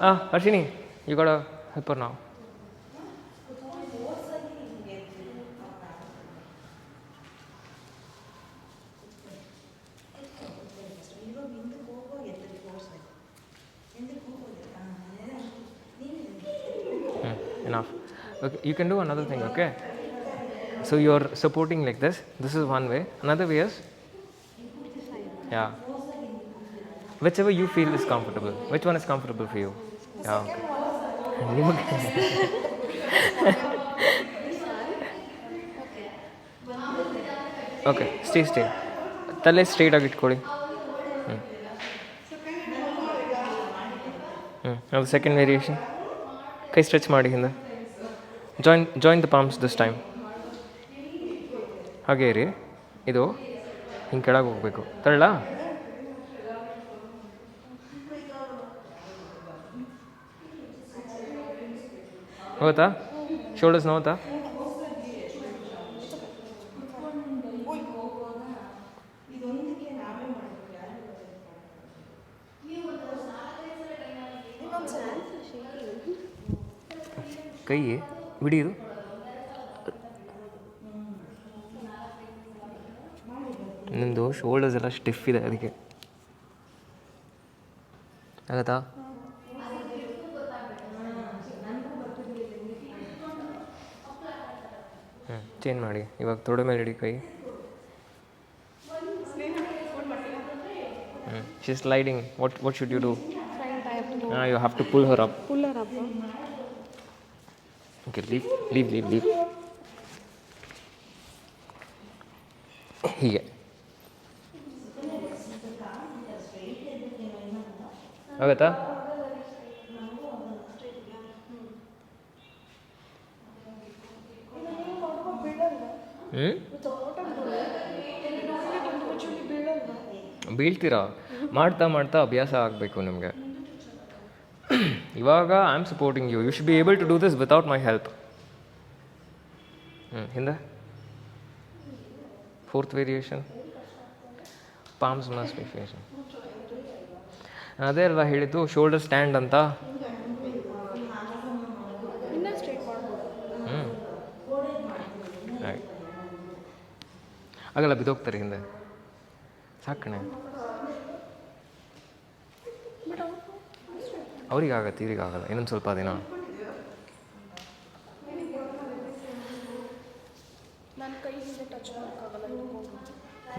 Harshini, you gotta help her now. Enough. Okay, you can do another thing, okay? So you're supporting like this. This is one way. Another way is, yeah, whichever you feel is comfortable. Which one is comfortable for you? Yeah. Okay, stay. ತಲೆ straight ಆಗಿ ಇಟ್ಕೊಳ್ಳಿ. ಅದು second variation. ಕೈ stretch ಮಾಡಿ ಹಿಂದೆ. Join the palms this time. ಹಾಗೇ ಇರಿ. ಇದು ಹಿಂಗೆ ಕೆಳಗೆ ಹೋಗಬೇಕು. ತರಳ. ಹೋಗುತ್ತಾ? ಶೋಲ್ಡರ್ಸ್ ನೋವುತ್ತಾ? ಕೈ ಬಿಡಿದು. ನಿಮ್ಮದು ಶೋಲ್ಡರ್ಸ್ ಎಲ್ಲ ಸ್ಟಿಫ್ ಇದೆ, ಅದಕ್ಕೆ ಆಗತ್ತಾ? ಚೇಂಜ್ ಮಾಡಿ. ಇವಾಗ ತೊಡೆ ಮೇಲೆ ಇಡಿ ಕೈ. She's sliding. What should you do? You have to pull her up. Okay, leave. ಹೀಗೆ ಆಗತ್ತಾ? ಬೀಳ್ತೀರಾ? ಮಾಡ್ತಾ ಅಭ್ಯಾಸ ಆಗಬೇಕು ನಿಮಗೆ. ಇವಾಗ I am supporting you should be able to do this without my help. ಹಿಂದೆ fourth variation, palms must be facing. ಅದೇ ಅಲ್ವಾ ಹೇಳಿದ್ದು ಶೋಲ್ಡರ್ ಸ್ಟ್ಯಾಂಡ್ ಅಂತ. ಆಗಲ್ಲ, ಬಿದ್ದೋಗ್ತಾರೆ ಹಿಂದೆ. ಸಾಕಣೆ. ಅವ್ರಿಗಾಗತ್ತೆ, ಇವ್ರಿಗಾಗಲ್ಲ. ಇನ್ನೊಂದು ಸ್ವಲ್ಪ ದಿನ.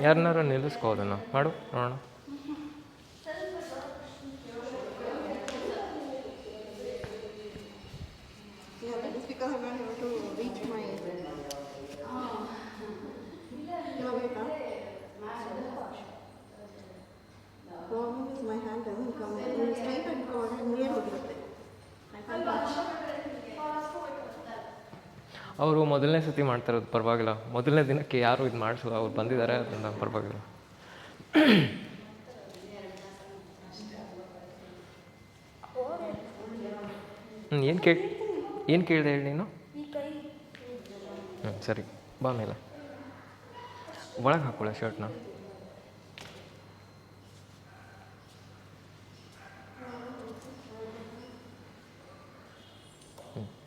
ಯಾರನ್ನಾರು ನಿಲ್ಲಿಸ್ಕೋ, ಅದನ್ನು ಮಾಡು ನೋಡೋಣ. ಅವರು ಮೊದಲನೇ ಸತಿ ಮಾಡ್ತಾರೋದು, ಪರವಾಗಿಲ್ಲ. ಮೊದಲನೇ ದಿನಕ್ಕೆ ಯಾರು ಇದು ಮಾಡಿಸಲ್ಲ, ಅವ್ರು ಬಂದಿದ್ದಾರೆ, ಅದರಿಂದ ಪರವಾಗಿಲ್ಲ. ಏನು ಕೇಳಿದೆ ಹೇಳಿ ನೀನು? ಸರಿ, ಬಾ ಮೇಲೆ. ಒಳಗೆ ಹಾಕೊಳ್ಳ ಶರ್ಟ್ನ.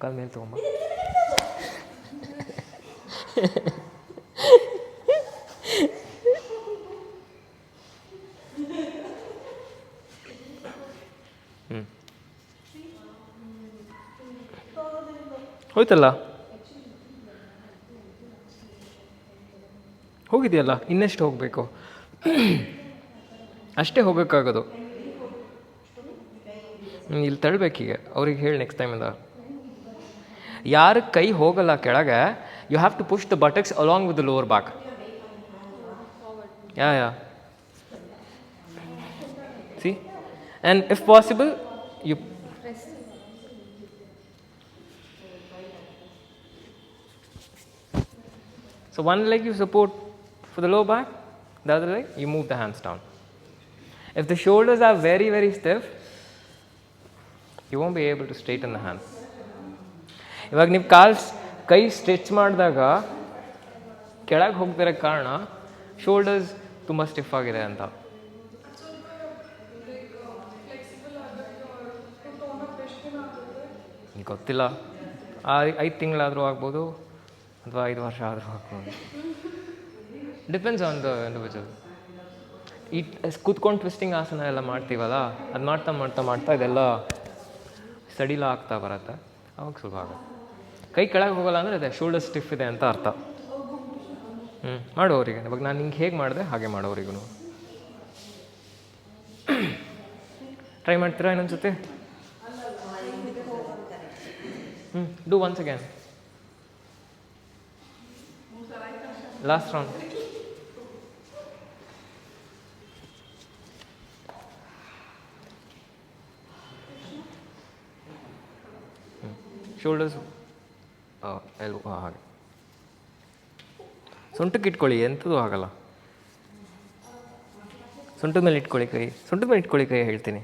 ಕಾಲ ಮೇಲೆ ತೊಗೊಂಬ. ಹೋಯ್ತಲ್ಲ, ಹೋಗಿದೆಯಲ್ಲ, ಇನ್ನೆಷ್ಟು ಹೋಗಬೇಕು? ಅಷ್ಟೇ ಹೋಗೋಕ್ಕಾಗೋದು. ಇಲ್ಲಿ ತಳ್ಬೇಕೀಗ. ಅವ್ರಿಗೆ ಹೇಳಿ ನೆಕ್ಸ್ಟ್ ಟೈಮಿಂದ. ಯಾರ ಕೈ ಹೋಗಲ್ಲ ಕೆಳಗೆ, you have to push the buttocks along with the lower back. Yeah see, and if possible you so one leg you support for the lower back, the other leg you move the hands down. If the shoulders are very very stiff, you won't be able to straighten the hands. ಇವಾಗ ನೀವು ಕೈ stretch ಮಾಡಿದಾಗ ಕೆಳಗೆ ಹೋಗ್ತಿರೋ ಕಾರಣ shoulders ತುಂಬ stiff ಆಗಿದೆ ಅಂತ. ಗೊತ್ತಿಲ್ಲ, 5 ತಿಂಗಳಾದರೂ ಆಗ್ಬೋದು ಅಥವಾ 5 ವರ್ಷ ಆದರೂ ಆಗ್ಬೋದು. Depends on the individual. ಈ ಕೂತ್ಕೊಂಡು ಟ್ವಿಸ್ಟಿಂಗ್ ಆಸನ ಎಲ್ಲ ಮಾಡ್ತೀವಲ್ಲ, ಅದು ಮಾಡ್ತಾ ಮಾಡ್ತಾ ಮಾಡ್ತಾ ಇದೆಲ್ಲ ಸಡಿಲ ಆಗ್ತಾ ಬರುತ್ತೆ, ಅವಾಗ ಸುಲಭ ಆಗುತ್ತೆ. ಕೈ ಕೆಳಗೆ ಹೋಗಲ್ಲ ಅಂದರೆ ಅದೇ ಶೋಲ್ಡರ್ ಸ್ಟಿಫ್ ಇದೆ ಅಂತ ಅರ್ಥ. ಮಾಡೋರಿಗೆ ಇವಾಗ ನಾನು ಹಿಂಗೆ ಹೇಗೆ ಮಾಡಿದೆ ಹಾಗೆ ಮಾಡೋರಿಗೂ ಟ್ರೈ ಮಾಡ್ತೀರಾ ಇನ್ನೊಂದು ಸತಿ? Do once again. Last round. Shoulders elbow ಹಾಗೆ ಸೊಂಟಕ್ಕೆ ಇಟ್ಕೊಳ್ಳಿ, ಎಂಥದ್ದು ಆಗಲ್ಲ. ಸೊಂಟದ ಮೇಲೆ ಇಟ್ಕೊಳ್ಳಿ ಕೈ, ಸೊಂಟದ ಮೇಲೆ ಇಟ್ಕೊಳ್ಳಿ ಕೈ ಹೇಳ್ತೀನಿ.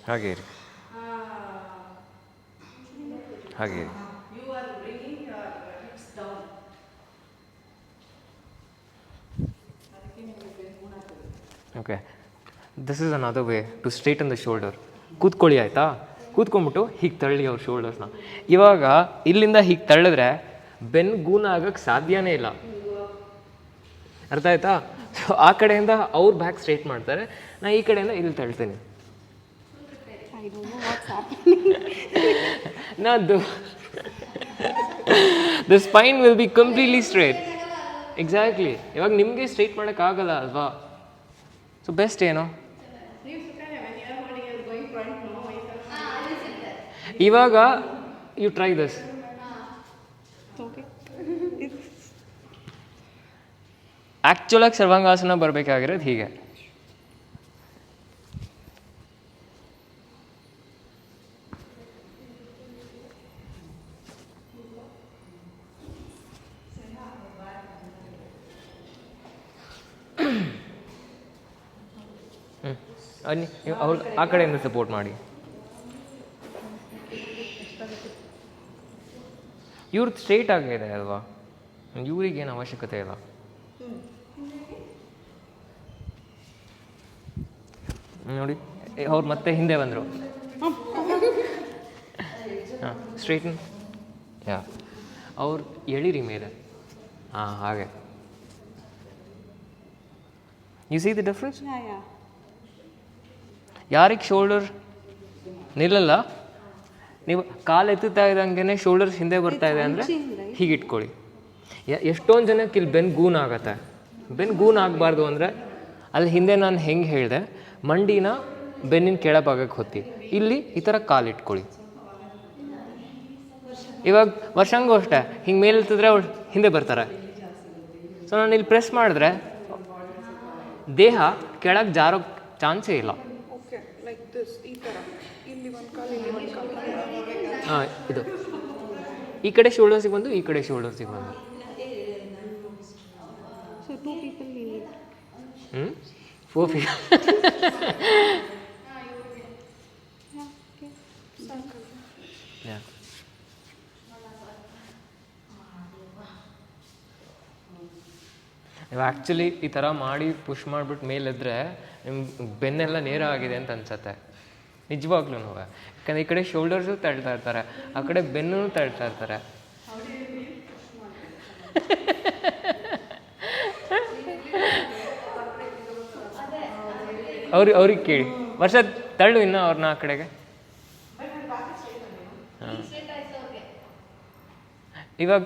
ಹಾಗೆ ಇರಿ, ಹಾಗೆ ಇರಿ. Okay, this is another way to straighten the shoulder. ಕೂತ್ಕೊಳ್ಳಿ ಆಯಿತಾ? ಕೂತ್ಕೊಂಡ್ಬಿಟ್ಟು ಹೀಗೆ ತಳ್ಳಿ ಅವ್ರ ಶೋಲ್ಡರ್ಸ್ನ. ಇವಾಗ ಇಲ್ಲಿಂದ ಹೀಗೆ ತಳ್ಳಿದ್ರೆ ಬೆನ್ನು ಗೂನ ಆಗೋಕ್ಕೆ ಸಾಧ್ಯನೇ ಇಲ್ಲ, ಅರ್ಥ ಆಯ್ತಾ? ಸೊ ಆ ಕಡೆಯಿಂದ ಅವ್ರು ಬ್ಯಾಕ್ ಸ್ಟ್ರೈಟ್ ಮಾಡ್ತಾರೆ, ನಾ ಈ ಕಡೆಯಿಂದ ಇಲ್ಲಿ ತಳ್ತೀನಿ. The spine will be completely straight. Exactly. ಇವಾಗ ನಿಮಗೆ ಸ್ಟ್ರೈಟ್ ಮಾಡೋಕ್ಕಾಗಲ್ಲ ಅಲ್ವಾ? ಸೊ ಬೆಸ್ಟ್ ಏನು, ಇವಾಗ ಯು ಟ್ರೈ ದಿಸ್. ಆ್ಯಕ್ಚುಲಾಗಿ ಸರ್ವಾಂಗಾಸನ ಬರಬೇಕಾಗಿರೋದು ಹೀಗೆ. ಅವ್ರು ಆ ಕಡೆಯಿಂದ ಸಪೋರ್ಟ್ ಮಾಡಿ. ಇವ್ರದ್ದು ಸ್ಟ್ರೈಟ್ ಆಗಿದೆ ಅಲ್ವಾ, ಇವ್ರಿಗೇನು ಅವಶ್ಯಕತೆ ಇಲ್ಲ. ನೋಡಿ ಅವ್ರು ಮತ್ತೆ ಹಿಂದೆ ಬಂದರು. ಹಾಂ, ಸ್ಟ್ರೈಟನ್. ಯಾ, ಅವ್ರು ಎಳಿರಿ ಮೇಲೆ. ಹಾಂ, ಹಾಗೆ. U C the difference? ಯಾರಿಗೆ ಶೋಲ್ಡರ್ ನಿಲ್ಲಲ್ಲ, ನೀವು ಕಾಲು ಎತ್ತುತ್ತಾ ಇದ್ದಂಗೆ ಶೋಲ್ಡರ್ಸ್ ಹಿಂದೆ ಬರ್ತಾ ಇದೆ ಅಂದರೆ ಹೀಗೆ ಇಟ್ಕೊಳ್ಳಿ. ಎಷ್ಟೊಂದು ಜನಕ್ಕೆ ಇಲ್ಲಿ ಬೆನ್ನು ಗೂನ್ ಆಗುತ್ತೆ. ಬೆನ್ನು ಗೂನ್ ಆಗಬಾರ್ದು ಅಂದರೆ ಅಲ್ಲಿ ಹಿಂದೆ ನಾನು ಹೆಂಗೆ ಹೇಳಿದೆ, ಮಂಡಿನ ಬೆನ್ನಿನ ಕೆಳಭಾಗಕ್ಕೆ ಹೊತ್ತಿ ಇಲ್ಲಿ ಈ ಥರ ಕಾಲು ಇಟ್ಕೊಳ್ಳಿ. ಇವಾಗ ವರ್ಷಂಗೂ ಅಷ್ಟೇ, ಹಿಂಗೆ ಮೇಲೆ ಎತ್ತಿದ್ರೆ ಅವ್ರು ಹಿಂದೆ ಬರ್ತಾರೆ. ಸೊ ನಾನು ಇಲ್ಲಿ ಪ್ರೆಸ್ ಮಾಡಿದ್ರೆ ದೇಹ ಕೆಳಗೆ ಜಾರೋ ಚಾನ್ಸೇ ಇಲ್ಲ. ಹಾಂ, ಇದು ಈ ಕಡೆ ಶೋಲ್ಡರ್ಸಿಗೆ ಬಂದು ಈ ಕಡೆ ಶೋಲ್ಡರ್ಸಿಗೆ ಬಂದು. Four feet. ನೀವು ಆ್ಯಕ್ಚುಲಿ ಈ ಥರ ಮಾಡಿ ಪುಷ್ ಮಾಡಿಬಿಟ್ಟು ಮೇಲೆದ್ರೆ ನಿಮ್ಮ ಬೆನ್ನೆಲ್ಲ ನೇರ ಆಗಿದೆ ಅಂತ ಅನ್ಸತ್ತೆ, ನಿಜವಾಗ್ಲೂ. ಯಾಕಂದರೆ ಈ ಕಡೆ ಶೋಲ್ಡರ್ಸು ತಳ್ತಾ ಇರ್ತಾರೆ, ಆ ಕಡೆ ಬೆನ್ನೂ ತಳ್ತಾ ಇರ್ತಾರೆ. ಅವ್ರಿಗೆ ಕೇಳಿ, ವರ್ಷ ತಳ್ಳು ಇನ್ನು ಅವ್ರನ್ನ ಆ ಕಡೆಗೆ. ಹಾಂ, ಇವಾಗ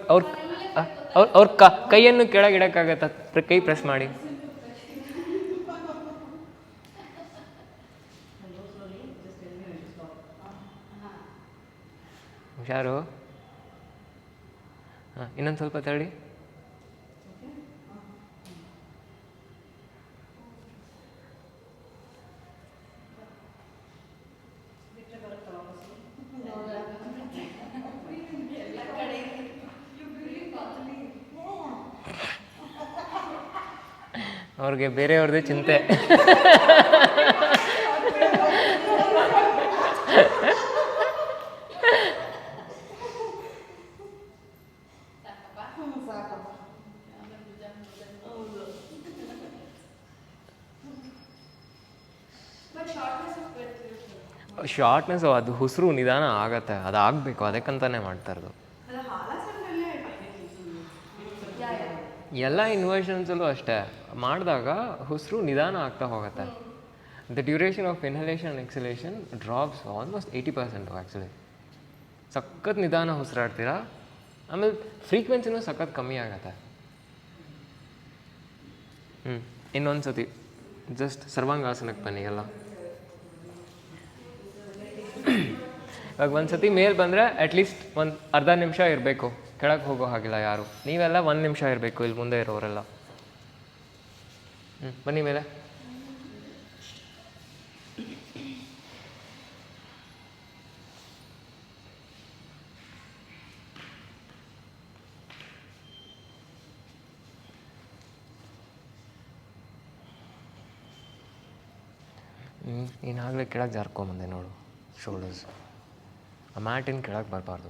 ಅವ್ರ ಕೈಯನ್ನು ಕೆಳಗೆ ಇಡೋಕ್ಕಾಗತ್ತ? ಕೈ ಪ್ರೆಸ್ ಮಾಡಿ. ಹುಷಾರು. ಹಾಂ, ಇನ್ನೊಂದು ಸ್ವಲ್ಪ ತಳ್ಳಿ. ಅವ್ರಿಗೆ ಬೇರೆಯವ್ರದ್ದೇ ಚಿಂತೆ. ಶಾರ್ಟ್ನೆಸ್ ಅದು ಉಸಿರು ನಿಧಾನ ಆಗತ್ತೆ, ಅದು ಆಗಬೇಕು, ಅದಕ್ಕಂತಾನೆ ಮಾಡ್ತಾ ಇರೋದು. ಎಲ್ಲ ಇನ್ವರ್ಷನ್ಸಲ್ಲೂ ಅಷ್ಟೇ ಮಾಡಿದಾಗ ಉಸಿರು ನಿಧಾನ ಆಗ್ತಾ ಹೋಗುತ್ತೆ. The duration of inhalation and ಎಕ್ಸಲೇಷನ್ drops almost 80% actually. ಸಖತ್ ನಿಧಾನ ಉಸಿರಾಡ್ತೀರಾ, ಆಮೇಲೆ ಫ್ರೀಕ್ವೆನ್ಸಿನೂ ಸಖತ್ ಕಮ್ಮಿ ಆಗತ್ತೆ. ಇನ್ನೊಂದು ಸತಿ ಜಸ್ಟ್ ಸರ್ವಾಂಗಾಸನಕ್ಕೆ ಬನ್ನಿ ಎಲ್ಲ. ಇವಾಗ ಒಂದು ಸತಿ ಮೇಲೆ ಬಂದರೆ ಅಟ್ಲೀಸ್ಟ್ ಒಂದು ಅರ್ಧ ನಿಮಿಷ ಇರಬೇಕು, ಕೆಳಗೆ ಹೋಗೋ ಹಾಗಿಲ್ಲ ಯಾರು. ನೀವೆಲ್ಲ 1 ನಿಮಿಷ ಇರಬೇಕು ಇಲ್ಲಿ ಮುಂದೆ ಇರೋರೆಲ್ಲ. ಬನ್ನಿ ಮೇಲೆ. ನೀನಾಗಲೇ ಕೆಳಗೆ ಜಾರ್ಕೊಂಬಂದೆ ನೋಡು ಶೋಲ್ಡರ್ಸ್. ಆ ಮ್ಯಾಟಿನ ಕೆಳಗೆ ಬರಬಾರ್ದು.